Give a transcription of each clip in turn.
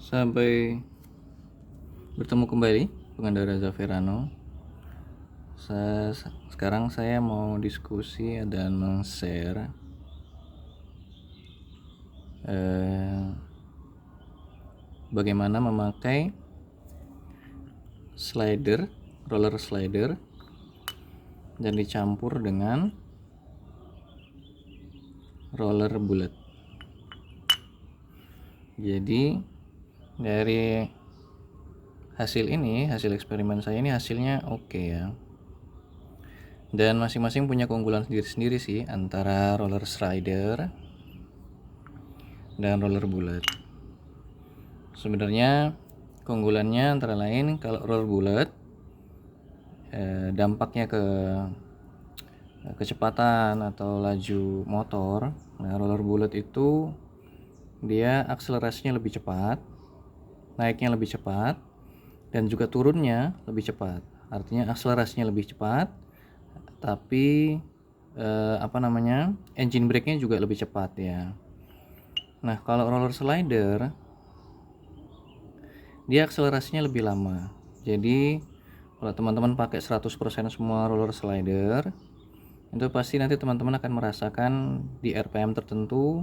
Sampai bertemu kembali pengendara Zaferano. Sekarang saya mau diskusi dan share bagaimana memakai roller slider dan dicampur dengan roller bulat. Jadi dari hasil eksperimen saya ini hasilnya oke ya. Dan masing-masing punya keunggulan sendiri-sendiri sih antara roller slider dan roller bulat. Sebenarnya keunggulannya antara lain kalau roller bulat dampaknya ke kecepatan atau laju motor. Nah, roller bulat itu dia akselerasinya lebih cepat, naiknya lebih cepat, dan juga turunnya lebih cepat. Artinya akselerasinya lebih cepat, tapi engine brake-nya juga lebih cepat ya. Nah, kalau roller slider dia akselerasinya lebih lama. Jadi kalau teman-teman pakai 100% semua roller slider, itu pasti nanti teman-teman akan merasakan di RPM tertentu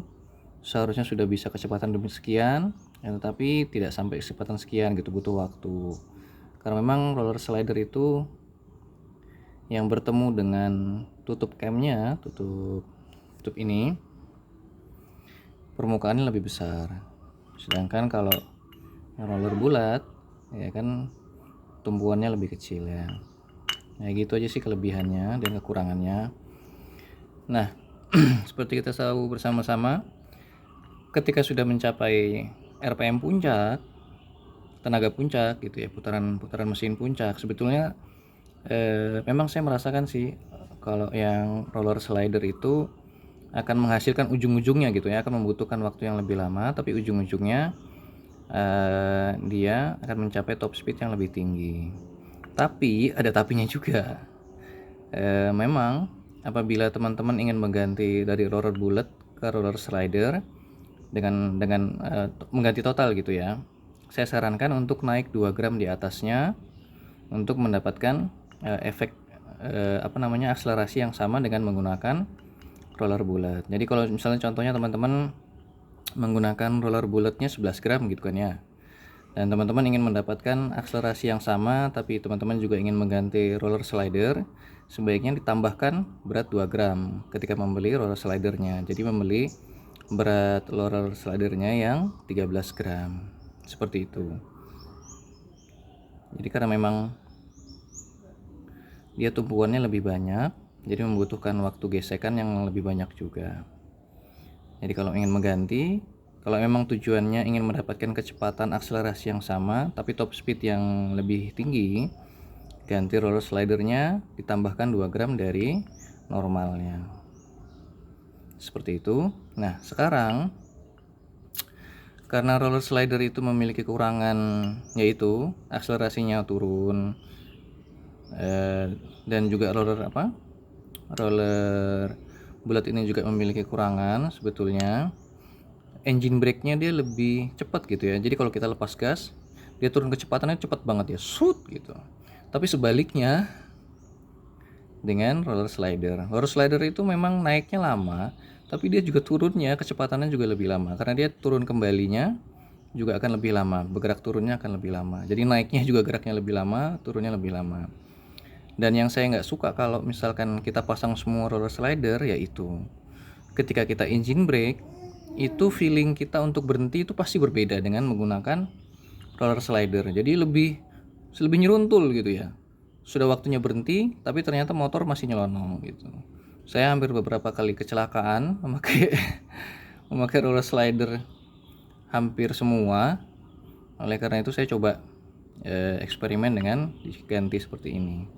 seharusnya sudah bisa kecepatan demi sekian, ya, tetapi tidak sampai kecepatan sekian gitu, butuh waktu. Karena memang roller slider itu yang bertemu dengan tutup camnya, tutup ini, permukaannya lebih besar. Sedangkan kalau roller bulat ya kan tumpuannya lebih kecil ya. Nah, gitu aja sih kelebihannya dan kekurangannya. Nah, seperti kita tahu bersama-sama, ketika sudah mencapai RPM puncak, tenaga puncak gitu ya, putaran mesin puncak, sebetulnya memang saya merasakan sih kalau yang roller slider itu akan menghasilkan ujung-ujungnya gitu ya, akan membutuhkan waktu yang lebih lama, tapi ujung-ujungnya dia akan mencapai top speed yang lebih tinggi. Tapi ada tapinya juga. Memang apabila teman-teman ingin mengganti dari roller bulat ke roller slider dengan mengganti total gitu ya, saya sarankan untuk naik 2 gram di atasnya untuk mendapatkan efek akselerasi yang sama dengan menggunakan roller bulat. Jadi kalau misalnya contohnya teman-teman menggunakan roller bulatnya 11 gram gitu kan ya, dan teman-teman ingin mendapatkan akselerasi yang sama tapi teman-teman juga ingin mengganti roller slider, sebaiknya ditambahkan berat 2 gram ketika membeli roller slidernya. Jadi membeli berat roller slidernya yang 13 gram seperti itu. Jadi karena memang dia tumpuannya lebih banyak, jadi membutuhkan waktu gesekan yang lebih banyak juga. Jadi kalau ingin mengganti, kalau memang tujuannya ingin mendapatkan kecepatan akselerasi yang sama tapi top speed yang lebih tinggi, ganti roller slidernya ditambahkan 2 gram dari normalnya. Seperti itu. Nah, sekarang karena roller slider itu memiliki kekurangan, yaitu akselerasinya turun, dan juga roller bulat ini juga memiliki kekurangan. Sebetulnya engine brake-nya dia lebih cepat gitu ya. Jadi kalau kita lepas gas, dia turun kecepatannya cepat banget ya, shoot gitu. Tapi sebaliknya dengan roller slider itu memang naiknya lama, tapi dia juga turunnya kecepatannya juga lebih lama karena dia turun kembalinya juga akan lebih lama, bergerak turunnya akan lebih lama. Jadi naiknya juga geraknya lebih lama, turunnya lebih lama. Dan yang saya nggak suka kalau misalkan kita pasang semua roller slider, yaitu ketika kita engine brake, itu feeling kita untuk berhenti itu pasti berbeda dengan menggunakan roller slider. Jadi lebih nyeruntul gitu ya. Sudah waktunya berhenti, tapi ternyata motor masih nyelonong gitu. Saya hampir beberapa kali kecelakaan memakai roller slider hampir semua. Oleh karena itu saya coba eksperimen dengan diganti seperti ini.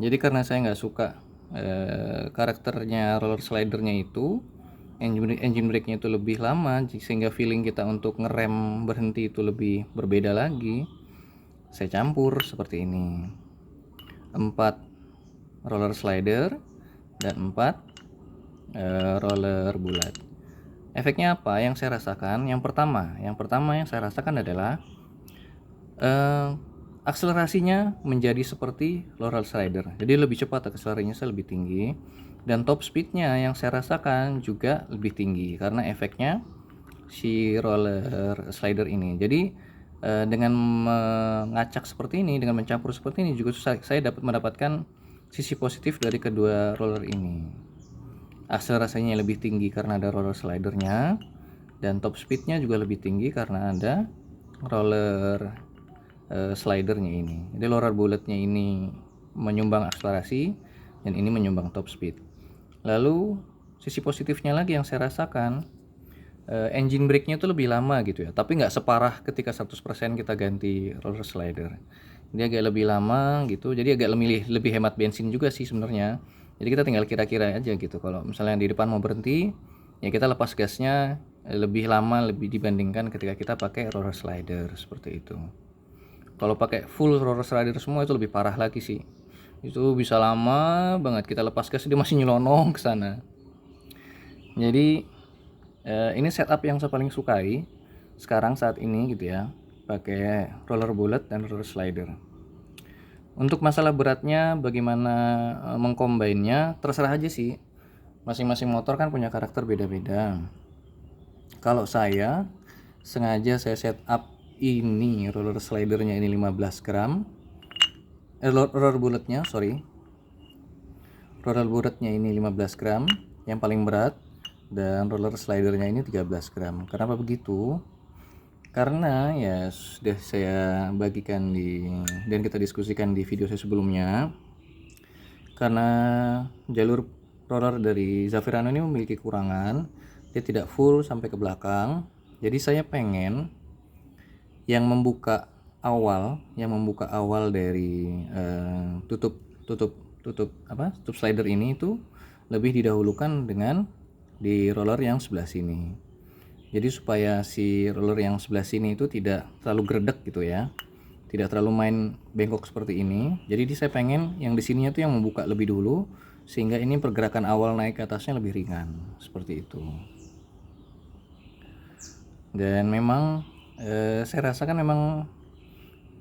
Jadi karena saya nggak suka karakternya roller slidernya itu, engine brake-nya itu lebih lama, sehingga feeling kita untuk ngerem berhenti itu lebih berbeda lagi. Saya campur seperti ini, 4 roller slider dan 4 roller bulat. Efeknya apa yang saya rasakan? Yang pertama yang saya rasakan adalah akselerasinya menjadi seperti roller slider. Jadi lebih cepat, akselerasinya lebih tinggi, dan top speednya yang saya rasakan juga lebih tinggi karena efeknya si roller slider ini. Jadi dengan mengacak seperti ini, dengan mencampur seperti ini juga saya dapat mendapatkan sisi positif dari kedua roller ini. Akselerasinya lebih tinggi karena ada roller slidernya, dan top speednya juga lebih tinggi karena ada roller slidernya ini. Jadi roller bulletnya ini menyumbang akselerasi dan ini menyumbang top speed. Lalu sisi positifnya lagi yang saya rasakan, engine brake-nya itu lebih lama gitu ya, tapi nggak separah ketika 100% kita ganti roller slider. Dia agak lebih lama gitu, jadi agak lebih hemat bensin juga sih sebenarnya. Jadi kita tinggal kira-kira aja gitu, kalau misalnya di depan mau berhenti ya kita lepas gasnya lebih lama lebih dibandingkan ketika kita pakai roller slider seperti itu. Kalau pakai full roller slider semua itu lebih parah lagi sih. Itu bisa lama banget kita lepas gas dia masih nyelonong ke sana. Jadi ini setup yang saya paling sukai sekarang saat ini gitu ya, pakai roller bullet dan roller slider. Untuk masalah beratnya bagaimana mengcombine-nya terserah aja sih. Masing-masing motor kan punya karakter beda-beda. Kalau saya sengaja saya setup ini roller slidernya ini 15 gram, roller bulletnya roller bulletnya ini 15 gram yang paling berat, dan roller slidernya ini 13 gram. Kenapa begitu? Karena ya sudah saya bagikan dan kita diskusikan di video saya sebelumnya, karena jalur roller dari Zafirano ini memiliki kekurangan, dia tidak full sampai ke belakang. Jadi saya pengen yang membuka awal dari tutup slider ini itu lebih didahulukan dengan di roller yang sebelah sini. Jadi supaya si roller yang sebelah sini itu tidak terlalu gredek gitu ya, tidak terlalu main bengkok seperti ini. Jadi saya pengen yang di sininya tuh yang membuka lebih dulu, sehingga ini pergerakan awal naik ke atasnya lebih ringan seperti itu. Dan memang saya rasakan memang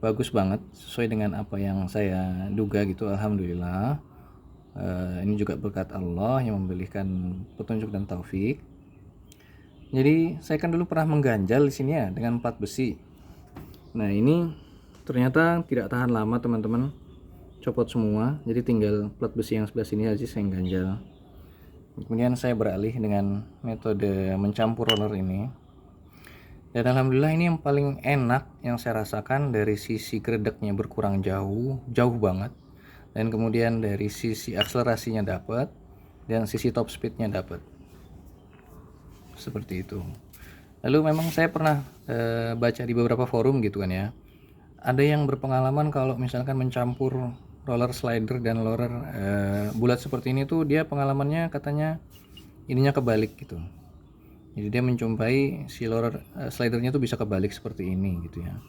bagus banget, sesuai dengan apa yang saya duga gitu. Alhamdulillah, ini juga berkat Allah yang memberikan petunjuk dan taufik. Jadi saya kan dulu pernah mengganjal di sini ya dengan 4 besi. Nah ini ternyata tidak tahan lama teman-teman, copot semua. Jadi tinggal plat besi yang sebelah sini aja saya ganjal. Kemudian saya beralih dengan metode mencampur roller ini. Dan alhamdulillah ini yang paling enak yang saya rasakan, dari sisi gredeknya berkurang jauh banget, dan kemudian dari sisi akselerasinya dapat, dan sisi top speednya dapat, seperti itu. Lalu memang saya pernah baca di beberapa forum gitu kan ya, ada yang berpengalaman kalau misalkan mencampur roller slider dan roller bulat seperti ini tuh dia pengalamannya katanya ininya kebalik gitu. Jadi dia menjumpai si roller slidernya tuh bisa kebalik seperti ini gitu ya.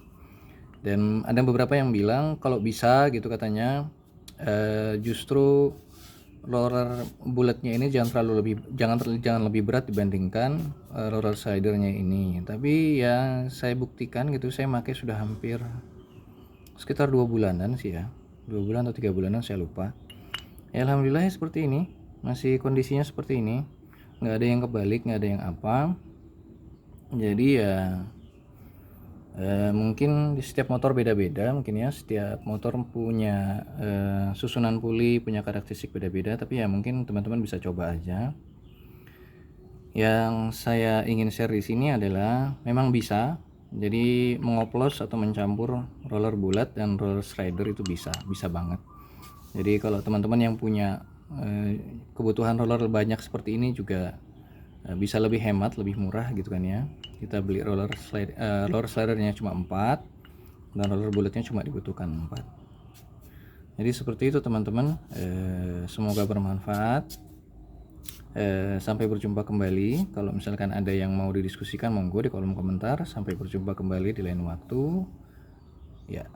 Dan ada beberapa yang bilang kalau bisa gitu katanya justru roller bulatnya ini jangan lebih berat dibandingkan roller slidernya ini. Tapi ya saya buktikan gitu, saya pakai sudah hampir sekitar 2 bulanan sih ya, 2 bulan atau 3 bulanan saya lupa. Ya alhamdulillah ya seperti ini, masih kondisinya seperti ini, nggak ada yang kebalik, nggak ada yang apa. Jadi ya mungkin di setiap motor beda-beda, mungkin ya setiap motor punya susunan puli, punya karakteristik beda-beda. Tapi ya mungkin teman-teman bisa coba aja. Yang saya ingin share di sini adalah memang bisa, jadi mengoplos atau mencampur roller bulat dan roller slider itu bisa banget. Jadi kalau teman-teman yang punya kebutuhan roller banyak seperti ini juga bisa lebih hemat, lebih murah gitu kan ya. Kita beli roller slidernya cuma 4 dan roller bulletnya cuma dibutuhkan 4. Jadi seperti itu teman-teman, semoga bermanfaat. Sampai berjumpa kembali. Kalau misalkan ada yang mau didiskusikan monggo di kolom komentar. Sampai berjumpa kembali di lain waktu ya.